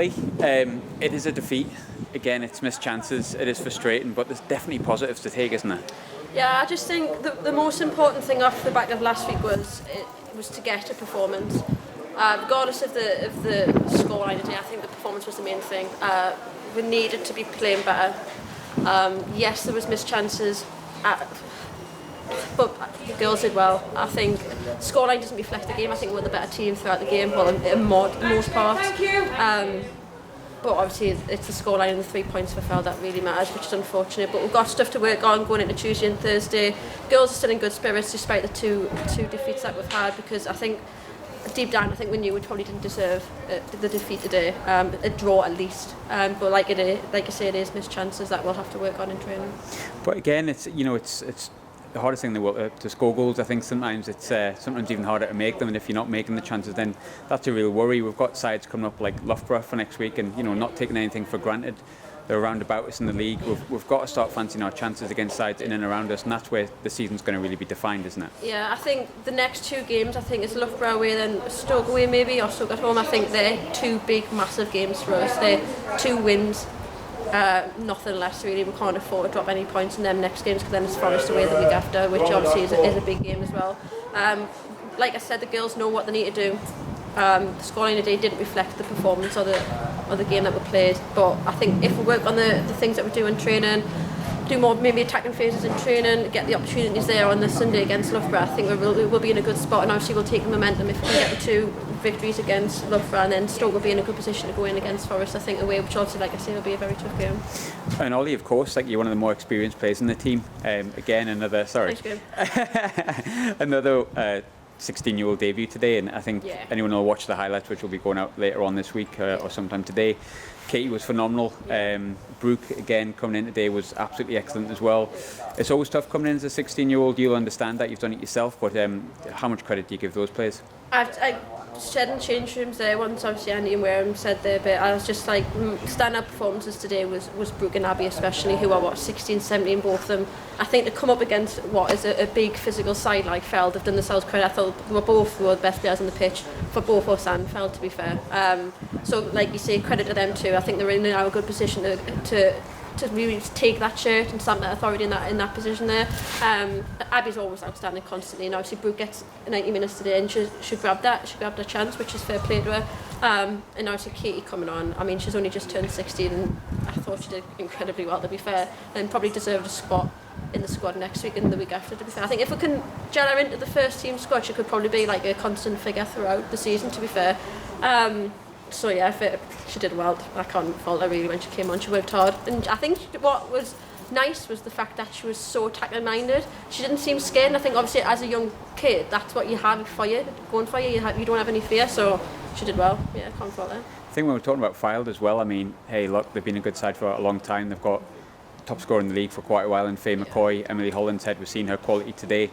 Olley, it is a defeat. Again, it's missed chances. It is frustrating, but there's definitely positives to take, isn't there? Yeah, I just think the most important thing off the back of last week was to get a performance. Regardless of the scoreline today, I think the performance was the main thing. We needed to be playing better. Yes, there was missed chances, but the girls did well. I think scoreline doesn't reflect the game. I think we're the better team throughout the game, well, in most parts. But obviously it's the scoreline and the 3 points for Fylde that really matters, which is unfortunate. But we've got stuff to work on going into Tuesday and Thursday. Girls are still in good spirits despite the two defeats that we've had, because I think deep down I think we knew we probably didn't deserve the defeat today. A draw at least. But like I say, it is missed chances that we'll have to work on in training. But again, it's the hardest thing in the world to score goals. I think sometimes it's sometimes even harder to make them, and if you're not making the chances, then that's a real worry. We've got sides coming up like Loughborough for next week, and not taking anything for granted. They're around about us in the league. We've got to start fancying our chances against sides in and around us, and that's where the season's going to really be defined, isn't it? Yeah, I think the next two games, I think it's Loughborough away, then Stoke away maybe, or Stoke at home. I think they're two big, massive games for us. They're 2 wins. Nothing less really. We can't afford to drop any points in them next games, because then it's Forest away the week after, which obviously is a big game as well. Like I said, the girls know what they need to do. The scoreline today didn't reflect the performance of the game that we played, but I think if we work on the things that we do in training, do more maybe attacking phases in training, get the opportunities there on the Sunday against Loughborough, I think we'll be in a good spot, and obviously we'll take the momentum if we can get the 2 victories against Loughborough, and then Stoke will be in a good position to go in against Forest, I think, away, which obviously, like I say, will be a very tough game. And Olley, of course, like, you're one of the more experienced players in the team. Again, another 16-year-old debut today, and I think anyone will watch the highlights, which will be going out later on this week or sometime today. Katie was phenomenal. Brooke, again, coming in today was absolutely excellent as well. It's always tough coming in as a 16-year-old. You'll understand that, you've done it yourself, but how much credit do you give those players? I said in change rooms there once, obviously Andy and Wareham said there, but I was just like, stand-up performances today was Brooke and Abby especially, who are 16, 17, both of them. I think to come up against what is a big physical side like Fylde, they've done themselves credit. I thought they were both the best players on the pitch for both us and Fylde, to be fair. So like you say, credit to them too. I think they're in a good position to really take that shirt and stamp that authority in that position there. Abby's always outstanding constantly, and obviously Brooke gets 90 minutes today, and she grabbed that chance, which is fair play to her. And obviously Katie coming on, I mean, she's only just turned 16, and I thought she did incredibly well, to be fair, and probably deserved a spot in the squad next week and the week after, to be fair. I think if we can gel her into the first team squad, she could probably be like a constant figure throughout the season, to be fair. So yeah, she did well. I can't fault her really when she came on. She worked hard, and I think what was nice was the fact that she was so tackling minded. She didn't seem scared, and I think obviously as a young kid, that's what you have for you, going for you. You don't have any fear, so she did well. Yeah, I can't fault her. I think when we're talking about Fylde as well, I mean, hey, look, they've been a good side for a long time. They've got top scorer in the league for quite a while, and Faye McCoy, Emily Hollinshead, we've seen her quality today.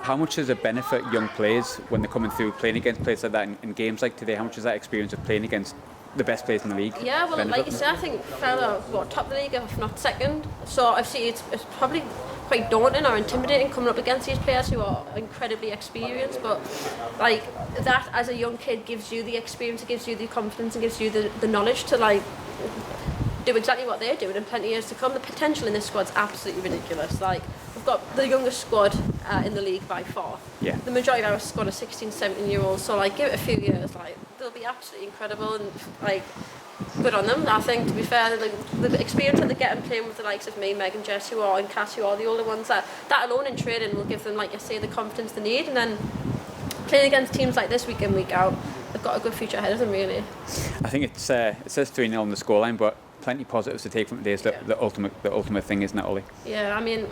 How much does it benefit young players when they're coming through, playing against players like that in games like today? How much does that experience of playing against the best players in the league? Yeah, well, like you said, I think Fylde are top of the league, if not second. So obviously it's probably quite daunting or intimidating coming up against these players who are incredibly experienced. But like that, as a young kid, gives you the experience, it gives you the confidence, and gives you the knowledge to like do exactly what they're doing in plenty of years to come. The potential in this squad's absolutely ridiculous. Like, we've got the youngest squad in the league by far. Yeah. The majority of our squad are 16, 17-year-olds, so like give it a few years, like they'll be absolutely incredible, and like good on them. I think, to be fair, the experience that they get in playing with the likes of me, Meg and Jess, and Cass, who are the older ones, that alone in training will give them, like I say, the confidence they need, and then playing against teams like this week in, week out, they've got a good future ahead of them, really. I think it says 3-0 on the scoreline, but plenty positives to take from today. Is the ultimate thing, isn't it, Olley? Yeah, I mean,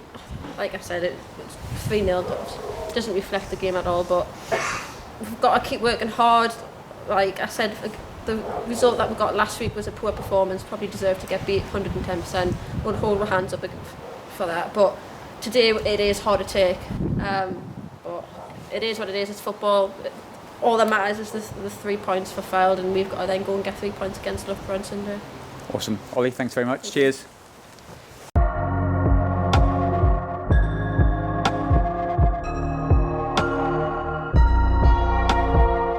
like I said, it's 3-0 doesn't reflect the game at all, but we've got to keep working hard. Like I said, the result that we got last week was a poor performance, probably deserved to get beat 110%. We'll hold our hands up for that, but today it is hard to take, but it is what it is. It's football. All that matters is the 3 points for Fylde, and we've got to then go and get 3 points against Loughborough on Sunday. Awesome. Olley, thanks very much. Cheers.